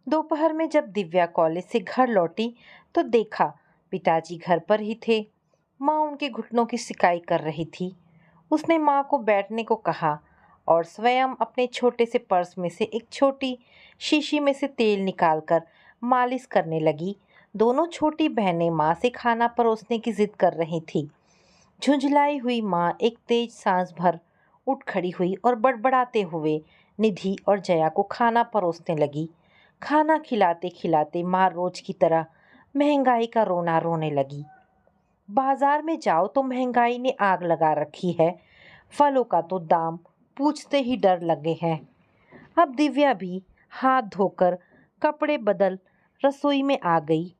दोपहर में जब दिव्या कॉलेज से घर लौटी तो देखा पिताजी घर पर ही थे। माँ उनके घुटनों की सिकाई कर रही थी। उसने माँ को बैठने को कहा और स्वयं अपने छोटे से पर्स में से एक छोटी शीशी में से तेल निकालकर मालिश करने लगी। दोनों छोटी बहनें माँ से खाना परोसने की जिद कर रही थी। झुंझलाई हुई माँ एक तेज सांस भर उठ खड़ी हुई और बड़बड़ाते हुए निधि और जया को खाना परोसने लगी। खाना खिलाते खिलाते माँ रोज की तरह महंगाई का रोना रोने लगी। बाजार में जाओ तो महंगाई ने आग लगा रखी है। फलों का तो दाम पूछते ही डर लगे हैं। अब दिव्या भी हाथ धोकर कपड़े बदल रसोई में आ गई।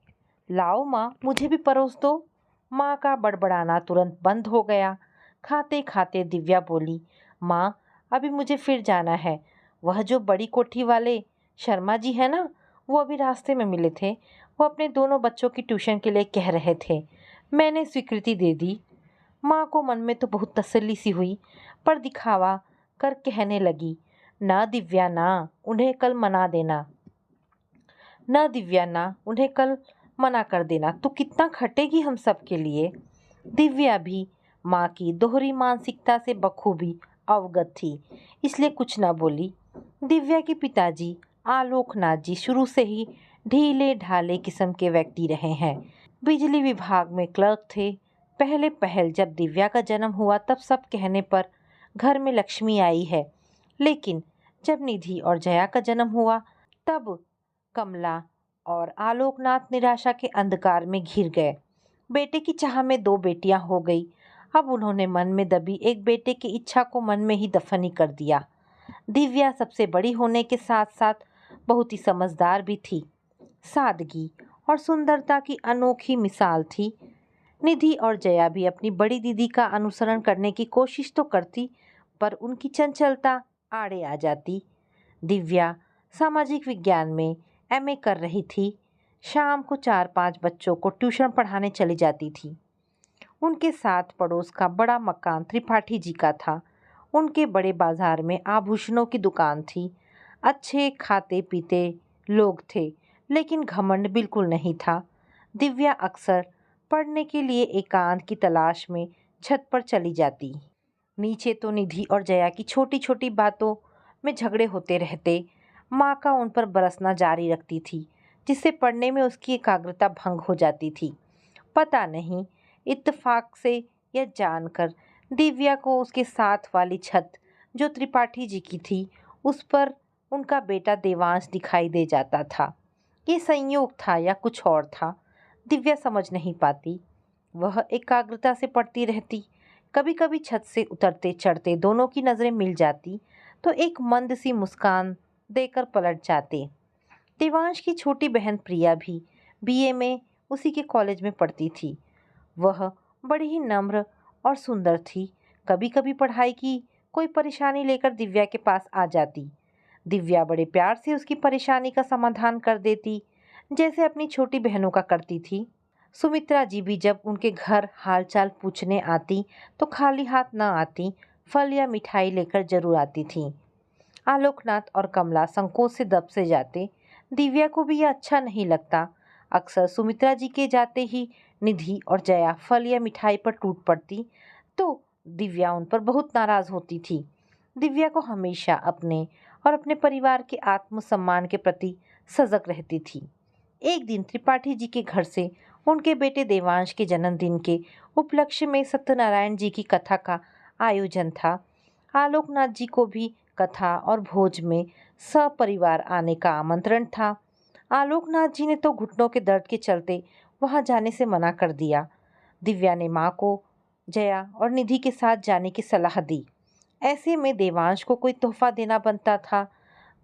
लाओ माँ, मुझे भी परोस दो। माँ का बड़बड़ाना तुरंत बंद हो गया। खाते खाते दिव्या बोली, माँ, अभी मुझे फिर जाना है। वह जो बड़ी कोठी वाले शर्मा जी है ना, वो अभी रास्ते में मिले थे। वो अपने दोनों बच्चों की ट्यूशन के लिए कह रहे थे। मैंने स्वीकृति दे दी। माँ को मन में तो बहुत तसल्ली सी हुई, पर दिखावा कर कहने लगी, ना दिव्या ना, उन्हें कल मना देना। न दिव्या ना, उन्हें कल मना कर देना तो कितना खटेगी हम सब के लिए। दिव्या भी माँ की दोहरी मानसिकता से बखूबी अवगत थी, इसलिए कुछ न बोली। दिव्या के पिताजी आलोकनाथ जी शुरू से ही ढीले ढाले किस्म के व्यक्ति रहे हैं। बिजली विभाग में क्लर्क थे। पहले पहल जब दिव्या का जन्म हुआ तब सब कहने पर घर में लक्ष्मी आई है, लेकिन जब निधि और जया का जन्म हुआ तब कमला और आलोकनाथ निराशा के अंधकार में घिर गए। बेटे की चाह में दो बेटियां हो गई। अब उन्होंने मन में दबी एक बेटे की इच्छा को मन में ही दफन ही कर दिया। दिव्या सबसे बड़ी होने के साथ साथ बहुत ही समझदार भी थी। सादगी और सुंदरता की अनोखी मिसाल थी। निधि और जया भी अपनी बड़ी दीदी का अनुसरण करने की कोशिश तो करती, पर उनकी चंचलता आड़े आ जाती। दिव्या सामाजिक विज्ञान में एमए कर रही थी। शाम को 4-5 बच्चों को ट्यूशन पढ़ाने चली जाती थी। उनके साथ पड़ोस का बड़ा मकान त्रिपाठी जी का था। उनके बड़े बाजार में आभूषणों की दुकान थी। अच्छे खाते पीते लोग थे, लेकिन घमंड बिल्कुल नहीं था। दिव्या अक्सर पढ़ने के लिए एकांत की तलाश में छत पर चली जाती। नीचे तो निधि और जया की छोटी छोटी बातों में झगड़े होते रहते। माँ का उन पर बरसना जारी रखती थी, जिससे पढ़ने में उसकी एकाग्रता भंग हो जाती थी। पता नहीं इत्तेफाक से या जानकर दिव्या को उसके साथ वाली छत जो त्रिपाठी जी की थी उस पर उनका बेटा देवांश दिखाई दे जाता था। ये संयोग था या कुछ और था, दिव्या समझ नहीं पाती। वह एकाग्रता से पढ़ती रहती। कभी कभी छत से उतरते चढ़ते दोनों की नज़रें मिल जाती तो एक मंद सी मुस्कान देकर पलट जाते। देवांश की छोटी बहन प्रिया भी बीए में उसी के कॉलेज में पढ़ती थी। वह बड़ी ही नम्र और सुंदर थी। कभी कभी पढ़ाई की कोई परेशानी लेकर दिव्या के पास आ जाती। दिव्या बड़े प्यार से उसकी परेशानी का समाधान कर देती, जैसे अपनी छोटी बहनों का करती थी। सुमित्रा जी भी जब उनके घर हालचाल पूछने आती तो खाली हाथ न आती, फल या मिठाई लेकर जरूर आती थीं। आलोकनाथ और कमला संकोच से दब से जाते। दिव्या को भी यह अच्छा नहीं लगता। अक्सर सुमित्रा जी के जाते ही निधि और जया फल या मिठाई पर टूट पड़ती तो दिव्या उन पर बहुत नाराज होती थी। दिव्या को हमेशा अपने और अपने परिवार के आत्मसम्मान के प्रति सजग रहती थी। एक दिन त्रिपाठी जी के घर से उनके बेटे देवांश के जन्मदिन के उपलक्ष्य में सत्यनारायण जी की कथा का आयोजन था। आलोकनाथ जी को भी कथा और भोज में सपरिवार आने का आमंत्रण था। आलोकनाथ जी ने तो घुटनों के दर्द के चलते वहां जाने से मना कर दिया। दिव्या ने माँ को जया और निधि के साथ जाने की सलाह दी। ऐसे में देवांश को कोई तोहफा देना बनता था।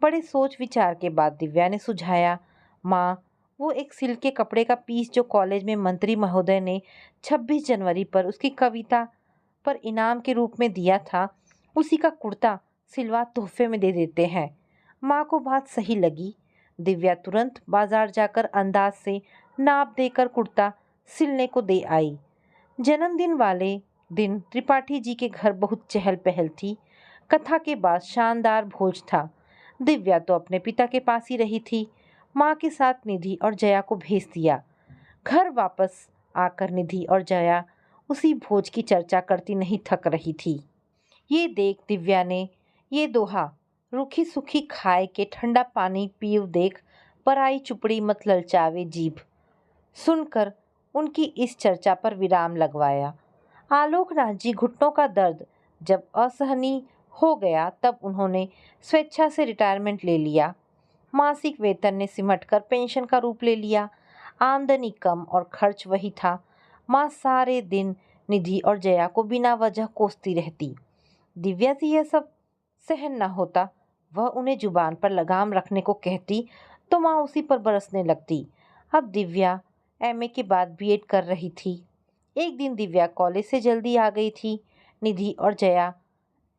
बड़े सोच विचार के बाद दिव्या ने सुझाया, माँ, वो एक सिल्क के कपड़े का पीस जो कॉलेज में मंत्री महोदय ने 26 जनवरी पर उसकी कविता पर इनाम के रूप में दिया था, उसी का कुर्ता सिलवा तोहफे में दे देते हैं। माँ को बात सही लगी। दिव्या तुरंत बाजार जाकर अंदाज से नाप देकर कुर्ता सिलने को दे आई। जन्मदिन वाले दिन त्रिपाठी जी के घर बहुत चहल पहल थी। कथा के बाद शानदार भोज था। दिव्या तो अपने पिता के पास ही रही थी। माँ के साथ निधि और जया को भेज दिया। घर वापस आकर निधि और जया उसी भोज की चर्चा करती नहीं थक रही थी। ये देख दिव्या ने ये दोहा, रूखी सूखी खाए के ठंडा पानी पीव देख, पराई चुपड़ी मत ललचावे जीभ, सुनकर उनकी इस चर्चा पर विराम लगवाया। आलोकनाथ जी घुटनों का दर्द जब असहनीय हो गया तब उन्होंने स्वेच्छा से रिटायरमेंट ले लिया। मासिक वेतन ने सिमटकर पेंशन का रूप ले लिया। आमदनी कम और खर्च वही था। माँ सारे दिन निधि और जया को बिना वजह कोसती रहती। दिव्या से यह सब सहन न होता। वह उन्हें जुबान पर लगाम रखने को कहती तो माँ उसी पर बरसने लगती। अब दिव्या एमए के बाद बीएड कर रही थी। एक दिन दिव्या कॉलेज से जल्दी आ गई थी। निधि और जया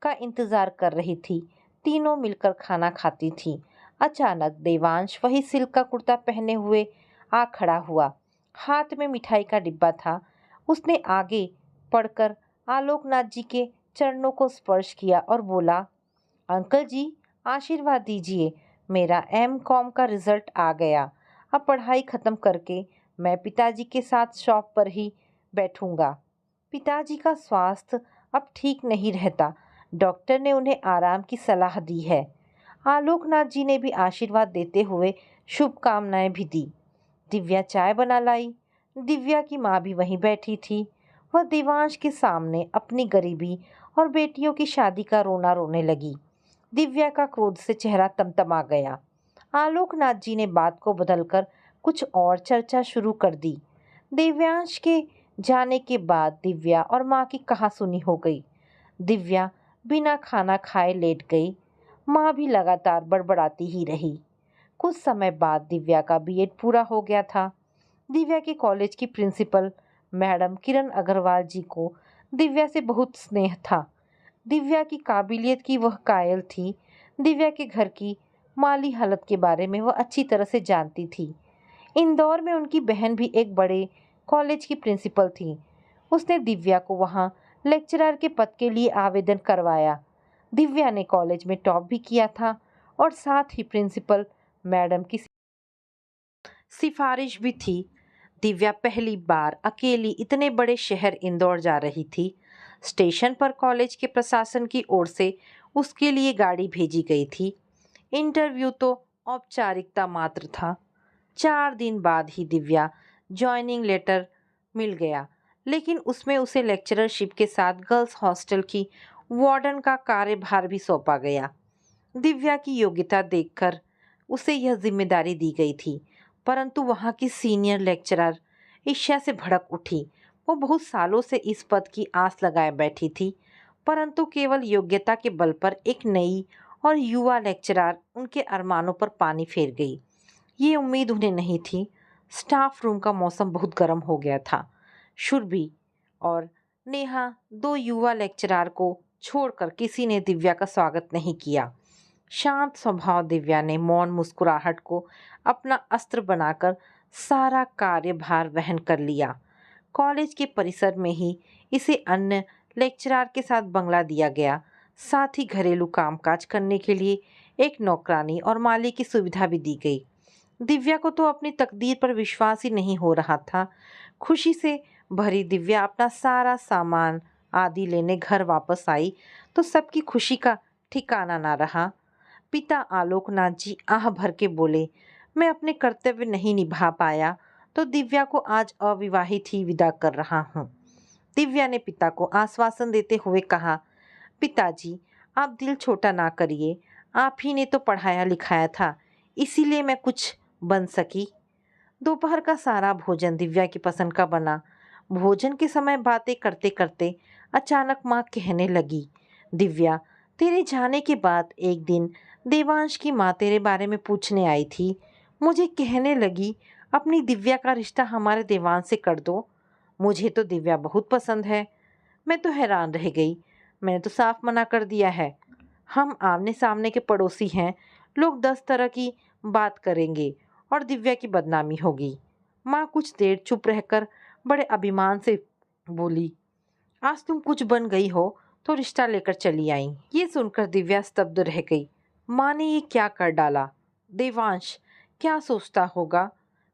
का इंतजार कर रही थी। तीनों मिलकर खाना खाती थी। अचानक देवांश वही सिल्क का कुर्ता पहने हुए आ खड़ा हुआ। हाथ में मिठाई का डिब्बा था। उसने आगे पढ़कर आलोकनाथ जी के चरणों को स्पर्श किया और बोला, अंकल जी आशीर्वाद दीजिए, मेरा एम.कॉम का रिजल्ट आ गया। अब पढ़ाई खत्म करके मैं पिताजी के साथ शॉप पर ही बैठूंगा। पिताजी का स्वास्थ्य अब ठीक नहीं रहता। डॉक्टर ने उन्हें आराम की सलाह दी है। आलोकनाथ जी ने भी आशीर्वाद देते हुए शुभकामनाएं भी दी। दिव्या चाय बना लाई। दिव्या की माँ भी वहीं बैठी थी। वह देवांश के सामने अपनी गरीबी और बेटियों की शादी का रोना रोने लगी। दिव्या का क्रोध से चेहरा तमतमा गया। आलोकनाथ जी ने बात को बदलकर कुछ और चर्चा शुरू कर दी। दिव्यांश के जाने के बाद दिव्या और माँ की कहासुनी हो गई। दिव्या बिना खाना खाए लेट गई। माँ भी लगातार बड़बड़ाती ही रही। कुछ समय बाद दिव्या का बीएड पूरा हो गया था। दिव्या के कॉलेज की प्रिंसिपल मैडम किरण अग्रवाल जी को दिव्या से बहुत स्नेह था। दिव्या की काबिलियत की वह कायल थी। दिव्या के घर की माली हालत के बारे में वह अच्छी तरह से जानती थी। इंदौर में उनकी बहन भी एक बड़े कॉलेज की प्रिंसिपल थी। उसने दिव्या को वहाँ लेक्चरर के पद के लिए आवेदन करवाया। दिव्या ने कॉलेज में टॉप भी किया था और साथ ही प्रिंसिपल मैडम की सिफारिश भी थी। दिव्या पहली बार अकेली इतने बड़े शहर इंदौर जा रही थी। स्टेशन पर कॉलेज के प्रशासन की ओर से उसके लिए गाड़ी भेजी गई थी। इंटरव्यू तो औपचारिकता मात्र था। 4 दिन बाद ही दिव्या जॉइनिंग लेटर मिल गया, लेकिन उसमें उसे लेक्चररशिप के साथ गर्ल्स हॉस्टल की वार्डन का कार्यभार भी सौंपा गया। दिव्या की योग्यता देखकर उसे यह जिम्मेदारी दी गई थी, परंतु वहाँ की सीनियर लेक्चरर ईर्ष्या से भड़क उठी। वो बहुत सालों से इस पद की आस लगाए बैठी थी, परंतु केवल योग्यता के बल पर एक नई और युवा लेक्चरर उनके अरमानों पर पानी फेर गई। ये उम्मीद उन्हें नहीं थी। स्टाफ रूम का मौसम बहुत गर्म हो गया था। शुरभि और नेहा, दो युवा लेक्चरर को छोड़कर किसी ने दिव्या का स्वागत नहीं किया। शांत स्वभाव दिव्या ने मौन मुस्कुराहट को अपना अस्त्र बनाकर सारा कार्यभार वहन कर लिया। कॉलेज के परिसर में ही इसे अन्य लेक्चरर के साथ बंगला दिया गया। साथ ही घरेलू कामकाज करने के लिए एक नौकरानी और माली की सुविधा भी दी गई। दिव्या को तो अपनी तकदीर पर विश्वास ही नहीं हो रहा था। खुशी से भरी दिव्या अपना सारा सामान आदि लेने घर वापस आई तो सबकी खुशी का ठिकाना ना रहा। पिता आलोकनाथ जी आह भर के बोले, मैं अपने कर्तव्य नहीं निभा पाया तो दिव्या को आज अविवाहित ही विदा कर रहा हूँ। दिव्या ने पिता को आश्वासन देते हुए कहा, पिताजी आप दिल छोटा ना करिए, आप ही ने तो पढ़ाया लिखाया था, इसीलिए मैं कुछ बन सकी। दोपहर का सारा भोजन दिव्या की पसंद का बना। भोजन के समय बातें करते करते अचानक माँ कहने लगी, दिव्या तेरे जाने के बाद एक दिन देवांश की माँ तेरे बारे में पूछने आई थी। मुझे कहने लगी, अपनी दिव्या का रिश्ता हमारे देवांश से कर दो। मुझे तो दिव्या बहुत पसंद है। मैं तो हैरान रह गई। मैंने तो साफ मना कर दिया है। हम आमने सामने के पड़ोसी हैं, लोग 10 तरह की बात करेंगे और दिव्या की बदनामी होगी। माँ कुछ देर चुप रहकर बड़े अभिमान से बोली, आज तुम कुछ बन गई हो तो रिश्ता लेकर चली आई। ये सुनकर दिव्या स्तब्ध रह गई। माँ ने ये क्या कर डाला? देवांश, क्या सोचता होगा?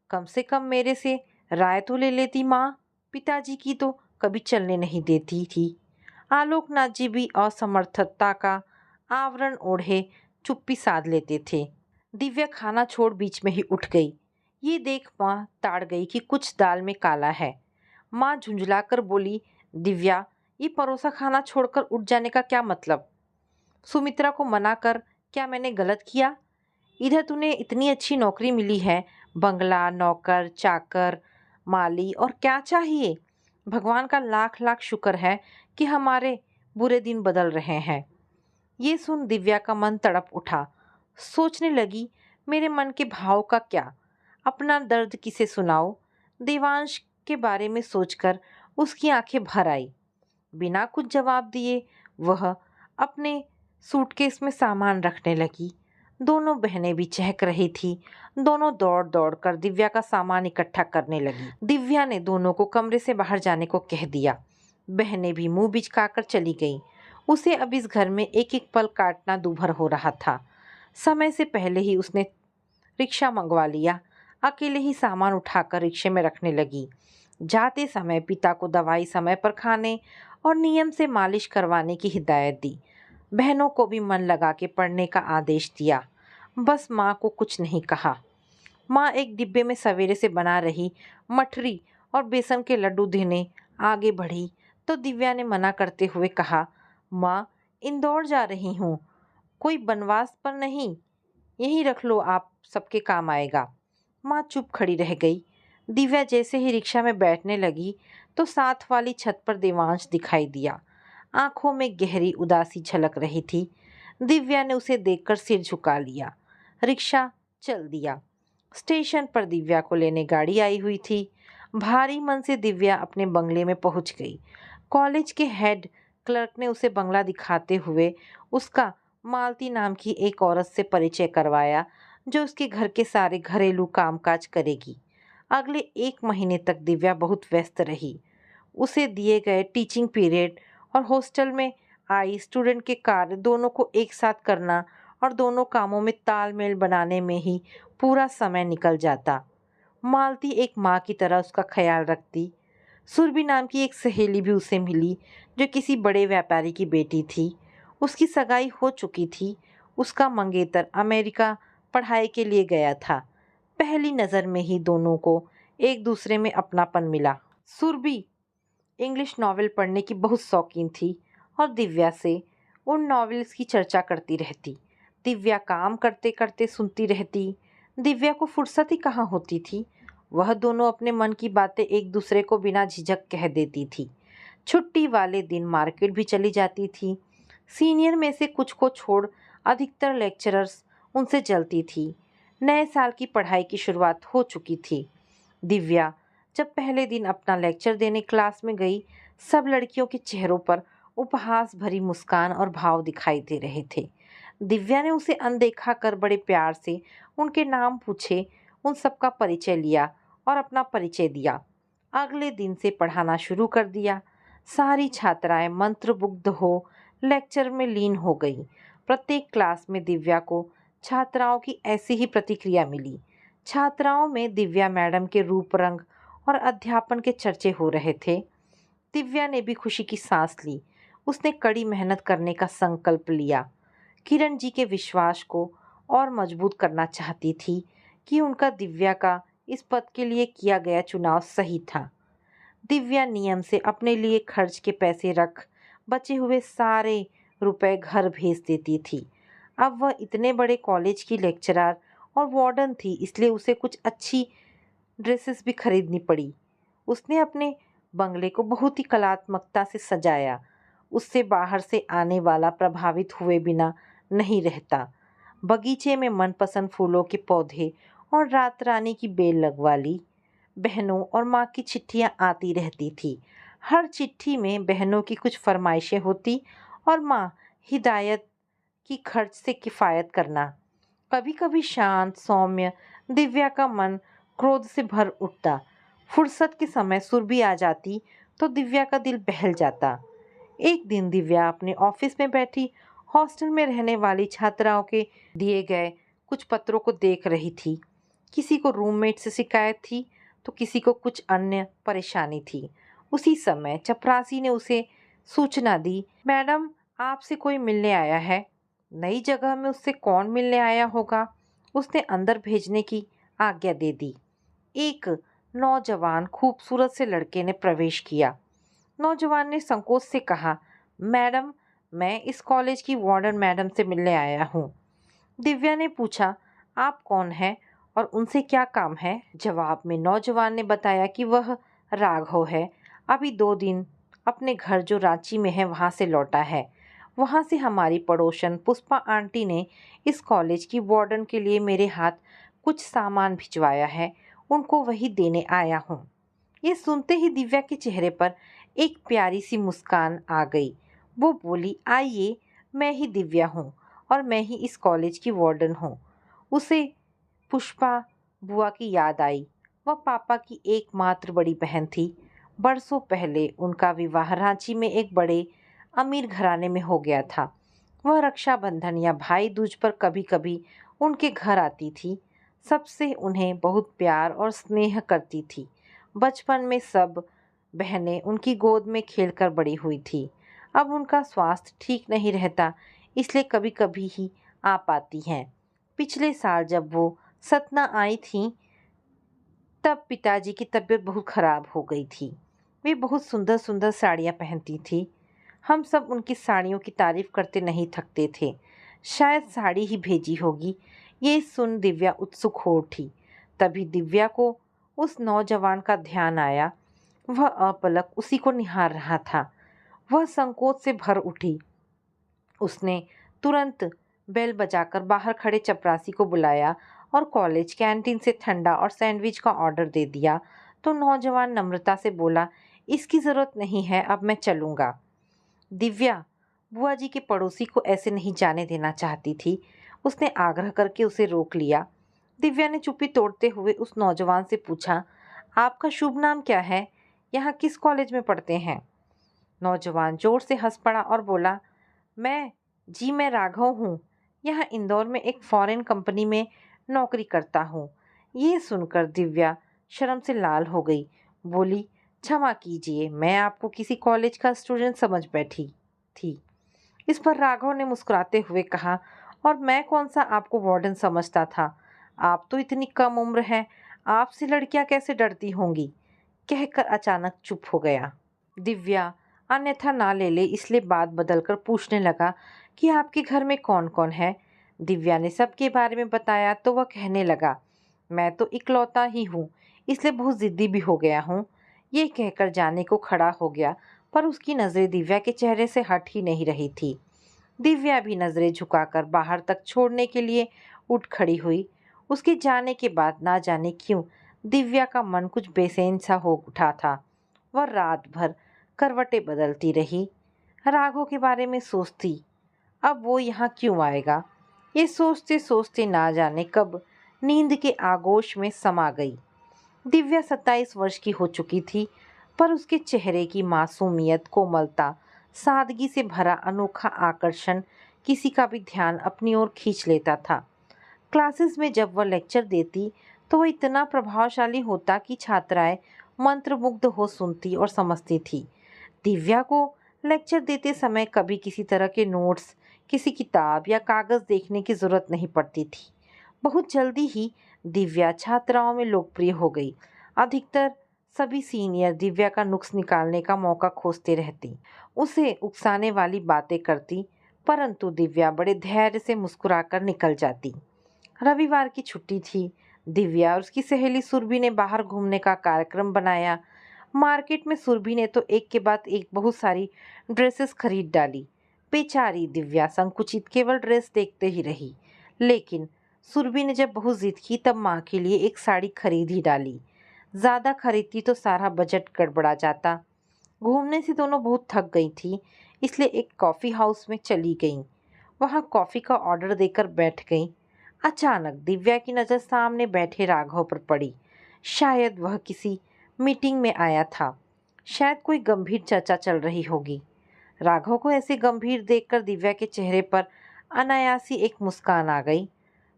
कम से कम मेरे से राय तो ले लेती माँ। पिताजी की तो कभी चलने नहीं देती थी। आलोकनाथ जी भी असमर्थता का आवरण ओढ़े चुप्पी साध लेते थे। दिव्या खाना छोड़ बीच में ही उठ गई। ये देख माँ ताड़ गई कि कुछ दाल में काला है। माँ झुंझलाकर बोली, दिव्या, ये परोसा खाना छोड़कर उठ जाने का क्या मतलब? सुमित्रा को मना कर, क्या मैंने गलत किया? इधर तूने इतनी अच्छी नौकरी मिली है, बंगला, नौकर, चाकर, माली, और क्या चाहिए? भगवान का लाख लाख शुक्र है कि हमारे बुरे दिन बदल रहे हैं। ये सुन दिव्या का मन तड़प उठा। सोचने लगी, मेरे मन के भाव का क्या, अपना दर्द किसे सुनाऊं? देवांश के बारे में सोचकर उसकी आंखें भर आई। बिना कुछ जवाब दिए वह अपने सूटकेस में सामान रखने लगी। दोनों बहनें भी चहक रही थी। दोनों दौड़ दौड़ कर दिव्या का सामान इकट्ठा करने लगी। दिव्या ने दोनों को कमरे से बाहर जाने को कह दिया। बहनें भी मुंह बिचकाकर चली गईं। उसे अब इस घर में एक एक पल काटना दूभर हो रहा था। समय से पहले ही उसने रिक्शा मंगवा लिया। अकेले ही सामान उठाकर रिक्शे में रखने लगी। जाते समय पिता को दवाई समय पर खाने और नियम से मालिश करवाने की हिदायत दी। बहनों को भी मन लगा के पढ़ने का आदेश दिया। बस माँ को कुछ नहीं कहा। माँ एक डिब्बे में सवेरे से बना रही मठरी और बेसन के लड्डू देने आगे बढ़ी तो दिव्या ने मना करते हुए कहा, माँ, इंदौर जा रही हूँ, कोई बनवास पर नहीं, यहीं रख लो, आप सबके काम आएगा। माँ चुप खड़ी रह गई। दिव्या जैसे ही रिक्शा में बैठने लगी तो साथ वाली छत पर देवांश दिखाई दिया। आंखों में गहरी उदासी झलक रही थी। दिव्या ने उसे देखकर सिर झुका लिया। रिक्शा चल दिया। स्टेशन पर दिव्या को लेने गाड़ी आई हुई थी। भारी मन से दिव्या अपने बंगले में पहुंच गई। कॉलेज के हेड क्लर्क ने उसे बंगला दिखाते हुए उसका मालती नाम की एक औरत से परिचय करवाया जो उसके घर के सारे घरेलू कामकाज करेगी। अगले 1 महीने तक दिव्या बहुत व्यस्त रही। उसे दिए गए टीचिंग पीरियड और हॉस्टल में आई स्टूडेंट के कार्य दोनों को एक साथ करना और दोनों कामों में तालमेल बनाने में ही पूरा समय निकल जाता। मालती एक माँ की तरह उसका ख्याल रखती। सुरभि नाम की एक सहेली भी उसे मिली जो किसी बड़े व्यापारी की बेटी थी। उसकी सगाई हो चुकी थी। उसका मंगेतर अमेरिका पढ़ाई के लिए गया था। पहली नज़र में ही दोनों को एक दूसरे में अपनापन मिला। सुरभि इंग्लिश नॉवेल पढ़ने की बहुत शौकीन थी और दिव्या से उन नॉवेल्स की चर्चा करती रहती। दिव्या काम करते करते सुनती रहती। दिव्या को फुर्सत ही कहाँ होती थी। वह दोनों अपने मन की बातें एक दूसरे को बिना झिझक कह देती थी। छुट्टी वाले दिन मार्केट भी चली जाती थी। सीनियर में से कुछ को छोड़ अधिकतर लेक्चरर्स उनसे जलती थी। नए साल की पढ़ाई की शुरुआत हो चुकी थी। दिव्या जब पहले दिन अपना लेक्चर देने क्लास में गई, सब लड़कियों के चेहरों पर उपहास भरी मुस्कान और भाव दिखाई दे रहे थे। दिव्या ने उसे अनदेखा कर बड़े प्यार से उनके नाम पूछे, उन सबका परिचय लिया और अपना परिचय दिया। अगले दिन से पढ़ाना शुरू कर दिया। सारी छात्राएं मंत्रमुग्ध हो लेक्चर में लीन हो गई। प्रत्येक क्लास में दिव्या को छात्राओं की ऐसी ही प्रतिक्रिया मिली। छात्राओं में दिव्या मैडम के रूप रंग और अध्यापन के चर्चे हो रहे थे। दिव्या ने भी खुशी की सांस ली। उसने कड़ी मेहनत करने का संकल्प लिया। किरण जी के विश्वास को और मजबूत करना चाहती थी कि उनका दिव्या का इस पद के लिए किया गया चुनाव सही था। दिव्या नियम से अपने लिए खर्च के पैसे रख बचे हुए सारे रुपए घर भेज देती थी। अब वह इतने बड़े कॉलेज की लेक्चरर और वार्डन थी, इसलिए उसे कुछ अच्छी ड्रेसेस भी खरीदनी पड़ी। उसने अपने बंगले को बहुत ही कलात्मकता से सजाया। उससे बाहर से आने वाला प्रभावित हुए बिना नहीं रहता। बगीचे में मनपसंद फूलों के पौधे और रात रानी की बेल लगवा ली। बहनों और माँ की चिट्ठियाँ आती रहती थी। हर चिट्ठी में बहनों की कुछ फरमाइशें होती और माँ हिदायत की खर्च से किफ़ायत करना। कभी कभी शांत सौम्य दिव्या का मन क्रोध से भर उठता। फुर्सत के समय सुरभि आ जाती तो दिव्या का दिल बहल जाता। एक दिन दिव्या अपने ऑफिस में बैठी हॉस्टल में रहने वाली छात्राओं के दिए गए कुछ पत्रों को देख रही थी। किसी को रूममेट से शिकायत थी तो किसी को कुछ अन्य परेशानी थी। उसी समय चपरासी ने उसे सूचना दी, मैडम आपसे कोई मिलने आया है। नई जगह में उससे कौन मिलने आया होगा? उसने अंदर भेजने की आज्ञा दे दी। एक नौजवान खूबसूरत से लड़के ने प्रवेश किया। नौजवान ने संकोच से कहा, मैडम मैं इस कॉलेज की वार्डन मैडम से मिलने आया हूँ। दिव्या ने पूछा, आप कौन हैं और उनसे क्या काम है? जवाब में नौजवान ने बताया कि वह राघव है, अभी 2 दिन अपने घर जो रांची में है वहाँ से लौटा है। वहाँ से हमारी पड़ोसन पुष्पा आंटी ने इस कॉलेज की वार्डन के लिए मेरे हाथ कुछ सामान भिजवाया है, उनको वही देने आया हूँ। ये सुनते ही दिव्या के चेहरे पर एक प्यारी सी मुस्कान आ गई। वो बोली, आइए मैं ही दिव्या हूँ और मैं ही इस कॉलेज की वार्डन हूँ। उसे पुष्पा बुआ की याद आई। वह पापा की एकमात्र बड़ी बहन थी। बरसों पहले उनका विवाह रांची में एक बड़े अमीर घराने में हो गया था। वह रक्षाबंधन या भाई दूज पर कभी कभी उनके घर आती थी। सबसे उन्हें बहुत प्यार और स्नेह करती थी। बचपन में सब बहनें उनकी गोद में खेलकर बड़ी हुई थी। अब उनका स्वास्थ्य ठीक नहीं रहता, इसलिए कभी कभी ही आ पाती हैं। पिछले साल जब वो सतना आई थीं, तब पिताजी की तबीयत बहुत खराब हो गई थी। वे बहुत सुंदर सुंदर साड़ियाँ पहनती थी। हम सब उनकी साड़ियों की तारीफ करते नहीं थकते थे। शायद साड़ी ही भेजी होगी। ये सुन दिव्या उत्सुक हो उठी। तभी दिव्या को उस नौजवान का ध्यान आया। वह अपलक उसी को निहार रहा था। वह संकोच से भर उठी। उसने तुरंत बेल बजाकर बाहर खड़े चपरासी को बुलाया और कॉलेज कैंटीन से ठंडा और सैंडविच का ऑर्डर दे दिया। तो नौजवान नम्रता से बोला, इसकी ज़रूरत नहीं है, अब मैं चलूँगा। दिव्या बुआ जी के पड़ोसी को ऐसे नहीं जाने देना चाहती थी। उसने आग्रह करके उसे रोक लिया। दिव्या ने चुप्पी तोड़ते हुए उस नौजवान से पूछा, आपका शुभ नाम क्या है? यहाँ किस कॉलेज में पढ़ते हैं? नौजवान जोर से हंस पड़ा और बोला, मैं राघव हूँ। यहाँ इंदौर में एक फॉरेन कंपनी में नौकरी करता हूँ। ये सुनकर दिव्या शर्म से लाल हो गई। बोली, क्षमा कीजिए, मैं आपको किसी कॉलेज का स्टूडेंट समझ बैठी थी। इस पर राघव ने मुस्कुराते हुए कहा, और मैं कौन सा आपको वार्डन समझता था? आप तो इतनी कम उम्र हैं, आपसे लड़कियां कैसे डरती होंगी? कहकर अचानक चुप हो गया। दिव्या अन्यथा ना ले ले इसलिए बात बदलकर पूछने लगा कि आपके घर में कौन कौन है। दिव्या ने सबके बारे में बताया तो वह कहने लगा, मैं तो इकलौता ही हूँ, इसलिए बहुत ज़िद्दी भी हो गया हूँ। ये कहकर जाने को खड़ा हो गया, पर उसकी नज़रें दिव्या के चेहरे से हट ही नहीं रही थी। दिव्या भी नज़रें झुकाकर बाहर तक छोड़ने के लिए उठ खड़ी हुई। उसके जाने के बाद ना जाने क्यों दिव्या का मन कुछ बेचैन सा हो उठा था। वह रात भर करवटें बदलती रही, राघव के बारे में सोचती, अब वो यहाँ क्यों आएगा? ये सोचते सोचते ना जाने कब नींद के आगोश में समा गई। दिव्या 27 वर्ष की हो चुकी थी, पर उसके चेहरे की मासूमियत, कोमलता, सादगी से भरा अनोखा आकर्षण किसी का भी ध्यान अपनी ओर खींच लेता था। क्लासेस में जब वह लेक्चर देती तो वह इतना प्रभावशाली होता कि छात्राएं मंत्रमुग्ध हो सुनती और समझती थी। दिव्या को लेक्चर देते समय कभी किसी तरह के नोट्स, किसी किताब या कागज़ देखने की ज़रूरत नहीं पड़ती थी। बहुत जल्दी ही दिव्या छात्राओं में लोकप्रिय हो गई। अधिकतर सभी सीनियर दिव्या का नुक्स निकालने का मौका खोजते रहती, उसे उकसाने वाली बातें करती, परंतु दिव्या बड़े धैर्य से मुस्कुराकर निकल जाती। रविवार की छुट्टी थी। दिव्या और उसकी सहेली सुरभि ने बाहर घूमने का कार्यक्रम बनाया। मार्केट में सुरभि ने तो एक के बाद एक बहुत सारी ड्रेसेस खरीद डाली। बेचारी दिव्या संकुचित केवल ड्रेस देखते ही रही। लेकिन सुरभि ने जब बहुत जिद की तब माँ के लिए एक साड़ी खरीद ही डाली। ज़्यादा खरीदती तो सारा बजट गड़बड़ा जाता। घूमने से दोनों बहुत थक गई थी, इसलिए एक कॉफ़ी हाउस में चली गईं। वहाँ कॉफ़ी का ऑर्डर देकर बैठ गईं। अचानक दिव्या की नज़र सामने बैठे राघव पर पड़ी। शायद वह किसी मीटिंग में आया था। शायद कोई गंभीर चर्चा चल रही होगी। राघव को ऐसे गंभीर देखकर दिव्या के चेहरे पर अनायासी एक मुस्कान आ गई।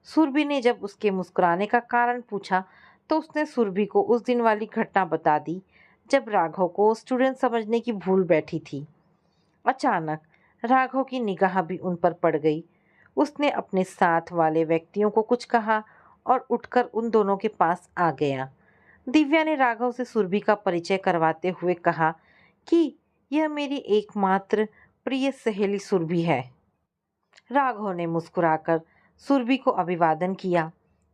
सुरभि ने जब उसके मुस्कुराने का कारण पूछा तो उसने सुरभि को उस दिन वाली घटना बता दी जब राघव को स्टूडेंट समझने की भूल बैठी थी। अचानक राघव की निगाह भी उन पर पड़ गई। उसने अपने साथ वाले व्यक्तियों को कुछ कहा और उठकर उन दोनों के पास आ गया। दिव्या ने राघव से सुरभि का परिचय करवाते हुए कहा कि यह मेरी एकमात्र प्रिय सहेली सुरभि है। राघव ने मुस्कुराकर सुरभि को अभिवादन किया।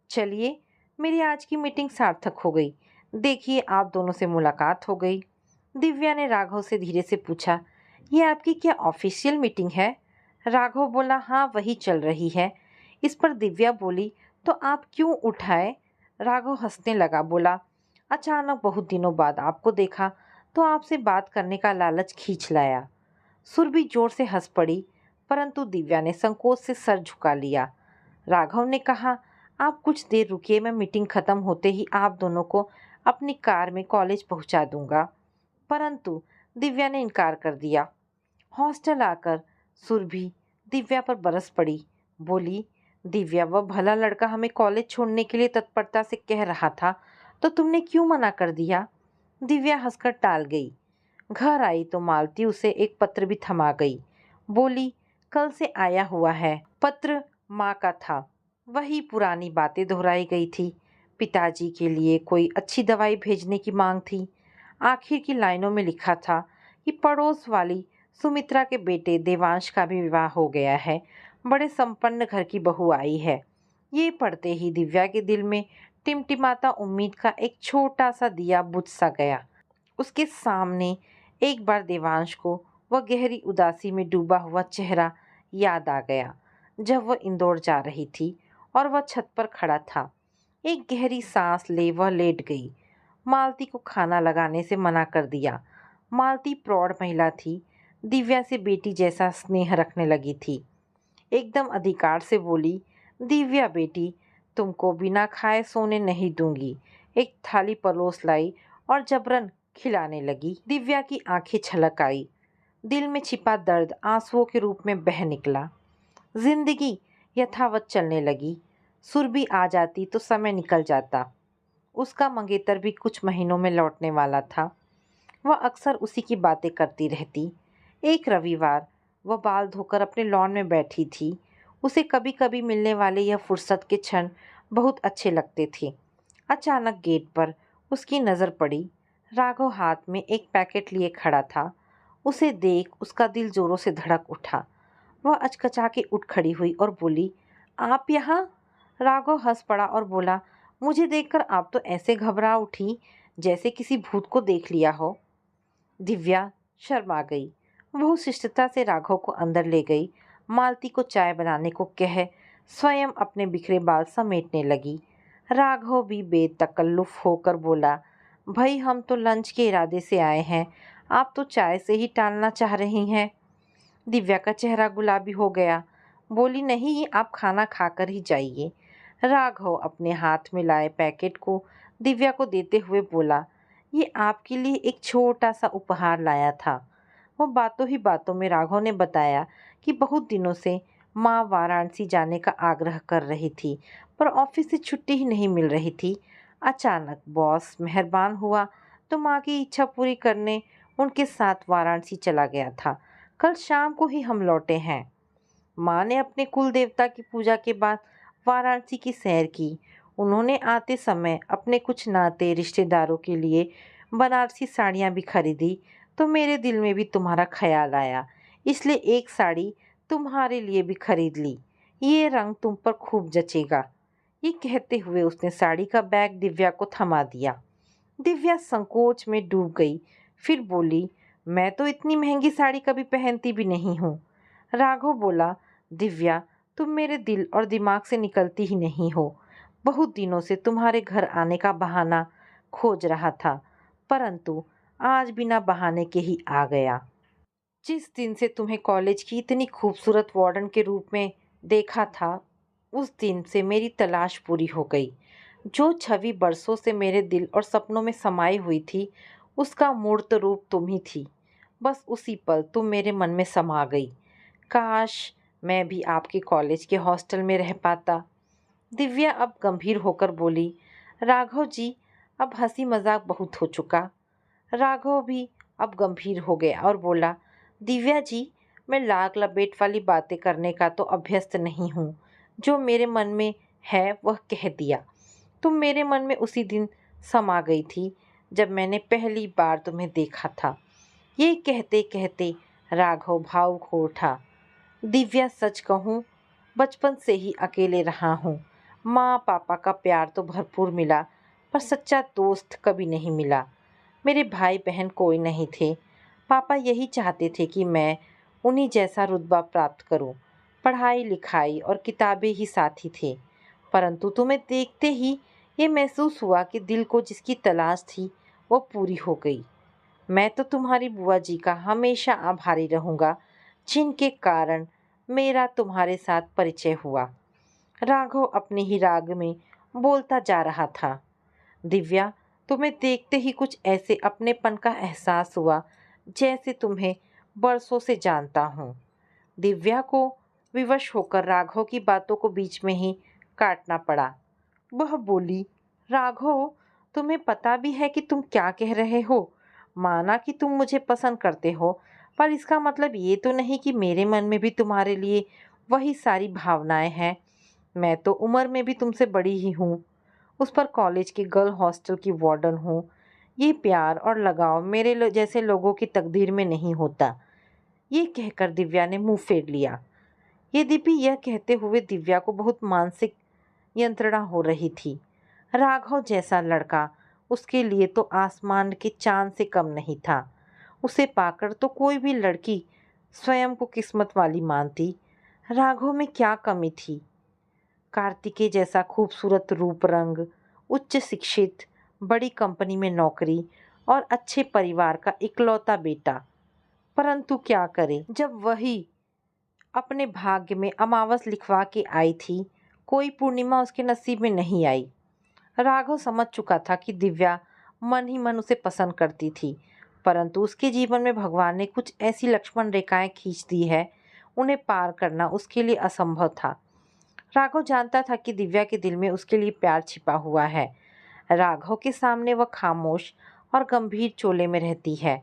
चलिए, मेरी आज की मीटिंग सार्थक हो गई। देखिए, आप दोनों से मुलाकात हो गई। दिव्या ने राघव से धीरे से पूछा, यह आपकी क्या ऑफिशियल मीटिंग है? राघव बोला, हाँ, वही चल रही है। इस पर दिव्या बोली, तो आप क्यों उठाए? राघव हंसने लगा, बोला, अचानक बहुत दिनों बाद आपको देखा तो आपसे बात करने का लालच खींच लाया। सुरभि जोर से हंस पड़ी, परंतु दिव्या ने संकोच से सर झुका लिया। राघव ने कहा, आप कुछ देर रुकिए, मैं मीटिंग खत्म होते ही आप दोनों को अपनी कार में कॉलेज पहुंचा दूंगा। परंतु दिव्या ने इनकार कर दिया। हॉस्टल आकर सुरभि दिव्या पर बरस पड़ी, बोली, दिव्या, वह भला लड़का हमें कॉलेज छोड़ने के लिए तत्परता से कह रहा था, तो तुमने क्यों मना कर दिया? दिव्या हंसकर टाल गई। घर आई तो मालती उसे एक पत्र भी थमा गई। बोली, कल से आया हुआ है। पत्र माँ का था। वही पुरानी बातें दोहराई गई थी। पिताजी के लिए कोई अच्छी दवाई भेजने की मांग थी। आखिर की लाइनों में लिखा था कि पड़ोस वाली सुमित्रा के बेटे देवांश का भी विवाह हो गया है। बड़े संपन्न घर की बहू आई है। ये पढ़ते ही दिव्या के दिल में टिमटिमाता उम्मीद का एक छोटा सा दिया बुझ सा गया। उसके सामने एक बार देवांश को वह गहरी उदासी में डूबा हुआ चेहरा याद आ गया जब वह इंदौर जा रही थी और वह छत पर खड़ा था। एक गहरी सांस ले वह लेट गई। मालती को खाना लगाने से मना कर दिया। मालती प्रौढ़ महिला थी, दिव्या से बेटी जैसा स्नेह रखने लगी थी। एकदम अधिकार से बोली, दिव्या बेटी, तुमको बिना खाए सोने नहीं दूंगी। एक थाली परोस लाई और जबरन खिलाने लगी। दिव्या की आंखें छलक आई। दिल में छिपा दर्द आंसुओं के रूप में बह निकला। जिंदगी यथावत चलने लगी। सुरभि आ जाती तो समय निकल जाता। उसका मंगेतर भी कुछ महीनों में लौटने वाला था। वह अक्सर उसी की बातें करती रहती। एक रविवार वह बाल धोकर अपने लॉन में बैठी थी। उसे कभी कभी मिलने वाले यह फुर्सत के क्षण बहुत अच्छे लगते थे। अचानक गेट पर उसकी नज़र पड़ी। राघव हाथ में एक पैकेट लिए खड़ा था। उसे देख उसका दिल जोरों से धड़क उठा। वह अचकचा के उठ खड़ी हुई और बोली, आप यहाँ? राघव हंस पड़ा और बोला, मुझे देखकर आप तो ऐसे घबरा उठी जैसे किसी भूत को देख लिया हो। दिव्या शर्मा गई। वह शिष्टता से राघव को अंदर ले गई। मालती को चाय बनाने को कह स्वयं अपने बिखरे बाल समेटने लगी। राघव भी बेतकल्लुफ होकर बोला, भाई, हम तो लंच के इरादे से आए हैं, आप तो चाय से ही टालना चाह रही हैं। दिव्या का चेहरा गुलाबी हो गया। बोली, नहीं, आप खाना खाकर ही जाइए। राघव अपने हाथ में लाए पैकेट को दिव्या को देते हुए बोला, ये आपके लिए एक छोटा सा उपहार लाया था। वो बातों ही बातों में राघव ने बताया कि बहुत दिनों से माँ वाराणसी जाने का आग्रह कर रही थी, पर ऑफिस से छुट्टी ही नहीं मिल रही थी। अचानक बॉस मेहरबान हुआ तो माँ की इच्छा पूरी करने उनके साथ वाराणसी चला गया था। कल शाम को ही हम लौटे हैं। माँ ने अपने कुल देवता की पूजा के बाद वाराणसी की सैर की। उन्होंने आते समय अपने कुछ नाते रिश्तेदारों के लिए बनारसी साड़ियाँ भी खरीदी, तो मेरे दिल में भी तुम्हारा ख्याल आया, इसलिए एक साड़ी तुम्हारे लिए भी खरीद ली। ये रंग तुम पर खूब जचेगा। ये कहते हुए उसने साड़ी का बैग दिव्या को थमा दिया। दिव्या संकोच में डूब गई। फिर बोली, मैं तो इतनी महंगी साड़ी कभी पहनती भी नहीं हूँ। राघव बोला, दिव्या, तुम मेरे दिल और दिमाग से निकलती ही नहीं हो। बहुत दिनों से तुम्हारे घर आने का बहाना खोज रहा था, परंतु आज बिना बहाने के ही आ गया। जिस दिन से तुम्हें कॉलेज की इतनी खूबसूरत वार्डन के रूप में देखा था, उस दिन से मेरी तलाश पूरी हो गई। जो छवि बरसों से मेरे दिल और सपनों में समाई हुई थी, उसका मूर्त रूप तुम ही थी। बस उसी पल तुम मेरे मन में समा गई। काश मैं भी आपके कॉलेज के हॉस्टल में रह पाता। दिव्या अब गंभीर होकर बोली, राघव जी, अब हंसी मजाक बहुत हो चुका। राघव भी अब गंभीर हो गया और बोला, दिव्या जी, मैं लाग लपेट वाली बातें करने का तो अभ्यस्त नहीं हूँ। जो मेरे मन में है वह कह दिया। तुम मेरे मन में उसी दिन समा गई थी जब मैंने पहली बार तुम्हें देखा था। ये कहते कहते राघव भावुक हो उठा। दिव्या, सच कहूँ, बचपन से ही अकेले रहा हूँ। माँ पापा का प्यार तो भरपूर मिला, पर सच्चा दोस्त कभी नहीं मिला। मेरे भाई बहन कोई नहीं थे। पापा यही चाहते थे कि मैं उन्हीं जैसा रुतबा प्राप्त करूं। पढ़ाई लिखाई और किताबें ही साथी थे। परंतु तुम्हें देखते ही ये महसूस हुआ कि दिल को जिसकी तलाश थी वो पूरी हो गई। मैं तो तुम्हारी बुआ जी का हमेशा आभारी रहूंगा, जिनके कारण मेरा तुम्हारे साथ परिचय हुआ। राघव अपने ही राग में बोलता जा रहा था। दिव्या, तुम्हें देखते ही कुछ ऐसे अपनेपन का एहसास हुआ जैसे तुम्हें बरसों से जानता हूँ। दिव्या को विवश होकर राघव की बातों को बीच में ही काटना पड़ा। वह बोली, राघव, तुम्हें पता भी है कि तुम क्या कह रहे हो। माना कि तुम मुझे पसंद करते हो, पर इसका मतलब ये तो नहीं कि मेरे मन में भी तुम्हारे लिए वही सारी भावनाएं हैं। मैं तो उम्र में भी तुमसे बड़ी ही हूँ। उस पर कॉलेज के गर्ल हॉस्टल की वार्डन हूँ। ये प्यार और लगाव मेरे जैसे लोगों की तकदीर में नहीं होता। ये कहकर दिव्या ने मुंह फेर लिया। यद्यपि यह कहते हुए दिव्या को बहुत मानसिक यंत्रणा हो रही थी। राघव जैसा लड़का उसके लिए तो आसमान के चांद से कम नहीं था। उसे पाकर तो कोई भी लड़की स्वयं को किस्मत वाली मानती। राघव में क्या कमी थी? कार्तिकेय जैसा खूबसूरत रूप रंग, उच्च शिक्षित, बड़ी कंपनी में नौकरी और अच्छे परिवार का इकलौता बेटा। परंतु क्या करे, जब वही अपने भाग्य में अमावस लिखवा के आई थी, कोई पूर्णिमा उसके नसीब में नहीं आई। राघव समझ चुका था कि दिव्या मन ही मन उसे पसंद करती थी, परंतु उसके जीवन में भगवान ने कुछ ऐसी लक्ष्मण रेखाएं खींच दी है, उन्हें पार करना उसके लिए असंभव था। राघव जानता था कि दिव्या के दिल में उसके लिए प्यार छिपा हुआ है। राघव के सामने वह खामोश और गंभीर चोले में रहती है।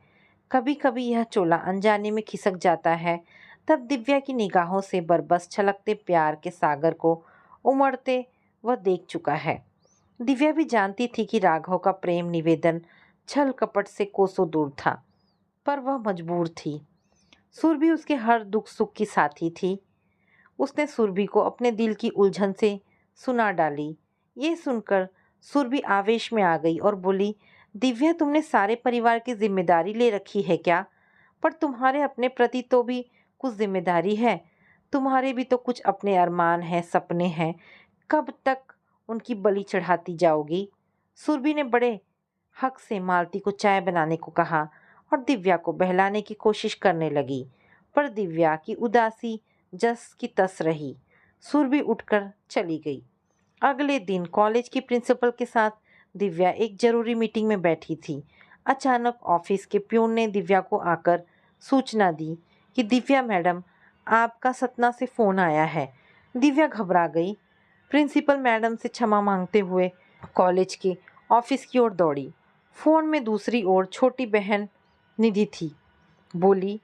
कभी कभी यह चोला अनजाने में खिसक जाता है। तब दिव्या की निगाहों से बरबस छलकते प्यार के सागर को उमड़ते वह देख चुका है। दिव्या भी जानती थी कि राघव का प्रेम निवेदन छल कपट से कोसों दूर था, पर वह मजबूर थी। सुरभि उसके हर दुख सुख की साथी थी। उसने सुरभि को अपने दिल की उलझन से सुना डाली। ये सुनकर सुरभि आवेश में आ गई और बोली, दिव्या, तुमने सारे परिवार की जिम्मेदारी ले रखी है क्या? पर तुम्हारे अपने प्रति तो भी कुछ जिम्मेदारी है। तुम्हारे भी तो कुछ अपने अरमान हैं, सपने हैं। कब तक उनकी बलि चढ़ाती जाओगी? सुरभि ने बड़े हक से मालती को चाय बनाने को कहा और दिव्या को बहलाने की कोशिश करने लगी, पर दिव्या की उदासी जस की तस रही। सुरभि उठकर चली गई। अगले दिन कॉलेज की प्रिंसिपल के साथ दिव्या एक जरूरी मीटिंग में बैठी थी। अचानक ऑफिस के प्यून ने दिव्या को आकर सूचना दी कि दिव्या मैडम, आपका सतना से फ़ोन आया है। दिव्या घबरा गई। प्रिंसिपल मैडम से क्षमा मांगते हुए कॉलेज के ऑफिस की ओर दौड़ी। फ़ोन में दूसरी ओर छोटी बहन निधि थी। बोली,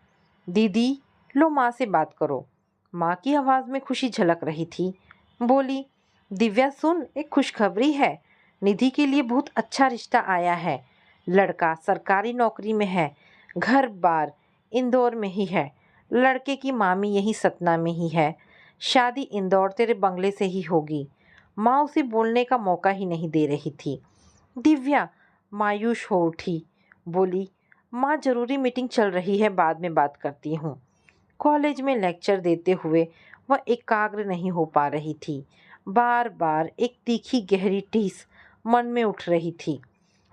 दीदी, लो माँ से बात करो। माँ की आवाज़ में खुशी झलक रही थी। बोली, दिव्या सुन, एक खुशखबरी है। निधि के लिए बहुत अच्छा रिश्ता आया है। लड़का सरकारी नौकरी में है, घर बार इंदौर में ही है। लड़के की मामी यही सतना में ही है। शादी इंदौर तेरे बंगले से ही होगी। माँ उसे बोलने का मौका ही नहीं दे रही थी। दिव्या मायूस हो उठी। बोली, माँ, जरूरी मीटिंग चल रही है, बाद में बात करती हूँ। कॉलेज में लेक्चर देते हुए वह एकाग्र नहीं हो पा रही थी। बार बार एक तीखी गहरी टीस मन में उठ रही थी।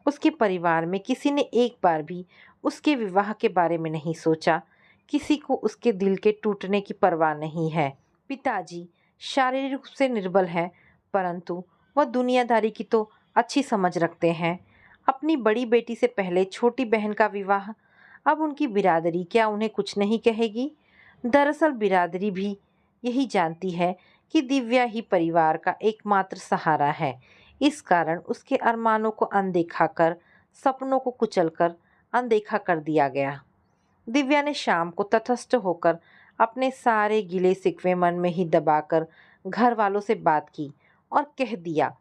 उसके परिवार में किसी ने एक बार भी उसके विवाह के बारे में नहीं सोचा। किसी को उसके दिल के टूटने की परवाह नहीं है। पिताजी शारीरिक रूप से निर्बल हैं, परंतु वह दुनियादारी की तो अच्छी समझ रखते हैं। अपनी बड़ी बेटी से पहले छोटी बहन का विवाह, अब उनकी बिरादरी क्या उन्हें कुछ नहीं कहेगी? दरअसल बिरादरी भी यही जानती है कि दिव्या ही परिवार का एकमात्र सहारा है। इस कारण उसके अरमानों को अनदेखा कर, सपनों को कुचलकर अनदेखा कर दिया गया। दिव्या ने शाम को तटस्थ होकर अपने सारे गिले शिकवे मन में ही दबाकर घर वालों से बात की और कह दिया,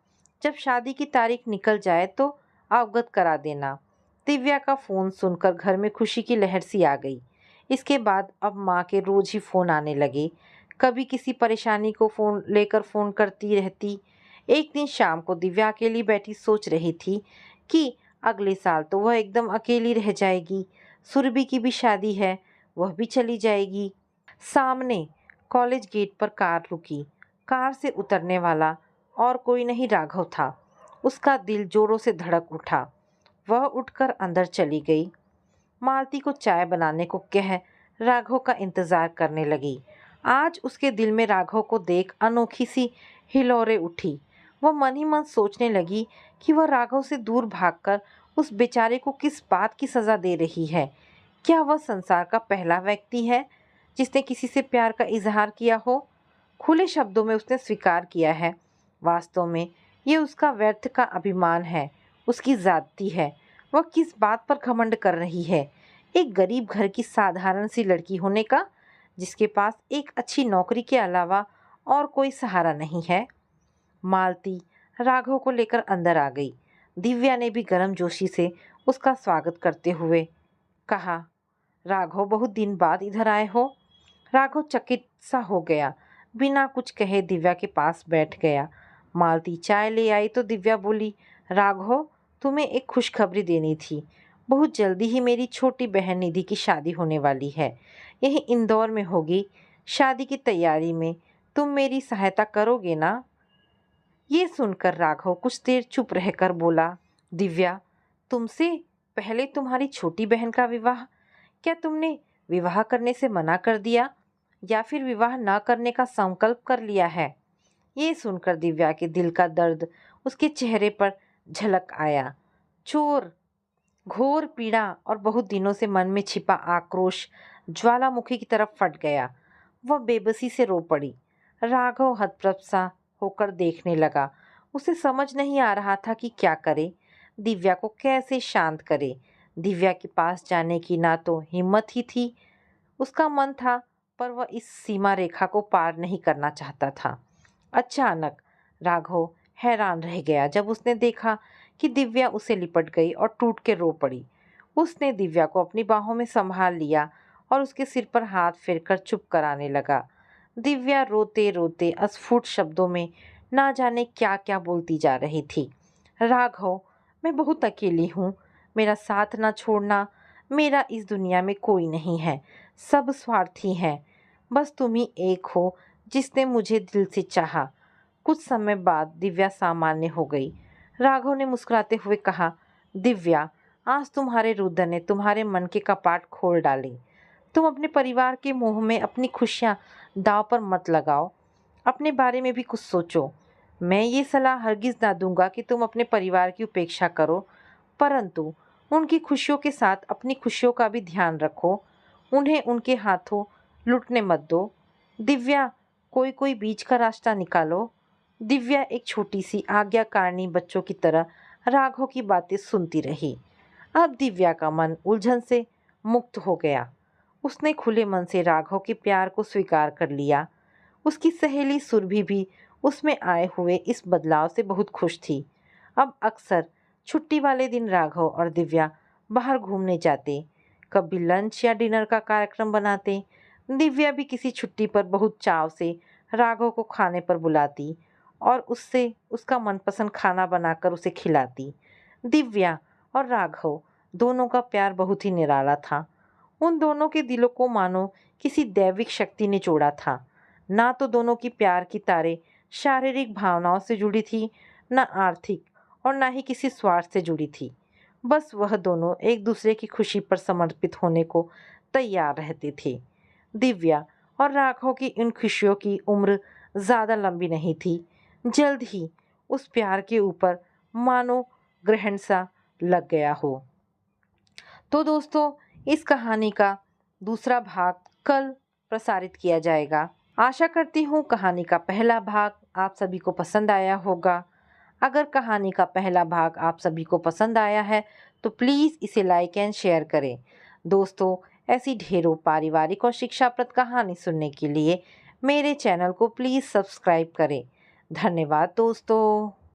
जब शादी की तारीख निकल जाए तो अवगत करा देना। दिव्या का फ़ोन सुनकर घर में खुशी की लहर सी आ गई। इसके बाद अब माँ के रोज़ ही फ़ोन आने लगे। कभी किसी परेशानी को फ़ोन करती रहती। एक दिन शाम को दिव्या अकेली बैठी सोच रही थी कि अगले साल तो वह एकदम अकेली रह जाएगी। सुरभि की भी शादी है, वह भी चली जाएगी। सामने कॉलेज गेट पर कार रुकी। कार से उतरने वाला और कोई नहीं, राघव था। उसका दिल जोरों से धड़क उठा। वह उठकर अंदर चली गई। मालती को चाय बनाने को कह राघव का इंतजार करने लगी। आज उसके दिल में राघव को देख अनोखी सी हिलोरें उठी। वह मन ही मन सोचने लगी कि वह राघव से दूर भागकर उस बेचारे को किस बात की सज़ा दे रही है। क्या वह संसार का पहला व्यक्ति है जिसने किसी से प्यार का इजहार किया हो? खुले शब्दों में उसने स्वीकार किया है। वास्तव में ये उसका व्यर्थ का अभिमान है, उसकी ज़्यादती है। वह किस बात पर घमंड कर रही है? एक गरीब घर की साधारण सी लड़की होने का, जिसके पास एक अच्छी नौकरी के अलावा और कोई सहारा नहीं है। मालती राघव को लेकर अंदर आ गई। दिव्या ने भी गर्मजोशी से उसका स्वागत करते हुए कहा, राघव, बहुत दिन बाद इधर आए हो। राघव चकित सा हो गया। बिना कुछ कहे दिव्या के पास बैठ गया। मालती चाय ले आई तो दिव्या बोली, राघव, तुम्हें एक खुशखबरी देनी थी। बहुत जल्दी ही मेरी छोटी बहन निधि की शादी होने वाली है। यही इंदौर में होगी। शादी की तैयारी में तुम मेरी सहायता करोगे ना? ये सुनकर राघव कुछ देर चुप रहकर बोला, दिव्या, तुमसे पहले तुम्हारी छोटी बहन का विवाह? क्या तुमने विवाह करने से मना कर दिया या फिर विवाह न करने का संकल्प कर लिया है? ये सुनकर दिव्या के दिल का दर्द उसके चेहरे पर झलक आया। चोर घोर पीड़ा और बहुत दिनों से मन में छिपा आक्रोश ज्वालामुखी की तरफ फट गया। वह बेबसी से रो पड़ी। राघव हतप्रभ सा होकर देखने लगा। उसे समझ नहीं आ रहा था कि क्या करे, दिव्या को कैसे शांत करे। दिव्या के पास जाने की ना तो हिम्मत ही थी। उसका मन था, पर वह इस सीमा रेखा को पार नहीं करना चाहता था। अचानक राघव हैरान रह गया जब उसने देखा कि दिव्या उसे लिपट गई और टूट के रो पड़ी। उसने दिव्या को अपनी बाहों में संभाल लिया और उसके सिर पर हाथ फेरकर चुप कराने लगा। दिव्या रोते रोते अस्फुट शब्दों में ना जाने क्या क्या बोलती जा रही थी। राघव, मैं बहुत अकेली हूँ, मेरा साथ ना छोड़ना। मेरा इस दुनिया में कोई नहीं है, सब स्वार्थी हैं। बस तुम ही एक हो जिसने मुझे दिल से चाहा। कुछ समय बाद दिव्या सामान्य हो गई। राघव ने मुस्कुराते हुए कहा, दिव्या, आज तुम्हारे रुद्र ने तुम्हारे मन के कपाट खोल डाले। तुम अपने परिवार के मोह में अपनी खुशियाँ दांव पर मत लगाओ। अपने बारे में भी कुछ सोचो। मैं ये सलाह हरगिज़ ना दूंगा कि तुम अपने परिवार की उपेक्षा करो, परंतु उनकी खुशियों के साथ अपनी खुशियों का भी ध्यान रखो। उन्हें उनके हाथों लुटने मत दो। दिव्या, कोई कोई बीच का रास्ता निकालो। दिव्या एक छोटी सी आज्ञाकारिणी बच्चों की तरह राघव की बातें सुनती रही। अब दिव्या का मन उलझन से मुक्त हो गया। उसने खुले मन से राघव के प्यार को स्वीकार कर लिया। उसकी सहेली सुरभि भी उसमें आए हुए इस बदलाव से बहुत खुश थी। अब अक्सर छुट्टी वाले दिन राघव और दिव्या बाहर घूमने जाते, कभी लंच या डिनर का कार्यक्रम बनाते। दिव्या भी किसी छुट्टी पर बहुत चाव से राघव को खाने पर बुलाती और उससे उसका मनपसंद खाना बनाकर उसे खिलाती। दिव्या और राघव दोनों का प्यार बहुत ही निराला था। उन दोनों के दिलों को मानो किसी दैविक शक्ति ने जोड़ा था। ना तो दोनों की प्यार की तारें शारीरिक भावनाओं से जुड़ी थी, न आर्थिक, और ना ही किसी स्वार्थ से जुड़ी थी। बस वह दोनों एक दूसरे की खुशी पर समर्पित होने को तैयार रहते थे। दिव्या और राघव की इन खुशियों की उम्र ज़्यादा लंबी नहीं थी। जल्द ही उस प्यार के ऊपर मानो ग्रहण सा लग गया हो। तो दोस्तों, इस कहानी का दूसरा भाग कल प्रसारित किया जाएगा। आशा करती हूँ कहानी का पहला भाग आप सभी को पसंद आया होगा। अगर कहानी का पहला भाग आप सभी को पसंद आया है तो प्लीज़ इसे लाइक एंड शेयर करें। दोस्तों, ऐसी ढेरों पारिवारिक और शिक्षाप्रद कहानी सुनने के लिए मेरे चैनल को प्लीज़ सब्सक्राइब करें। धन्यवाद दोस्तों।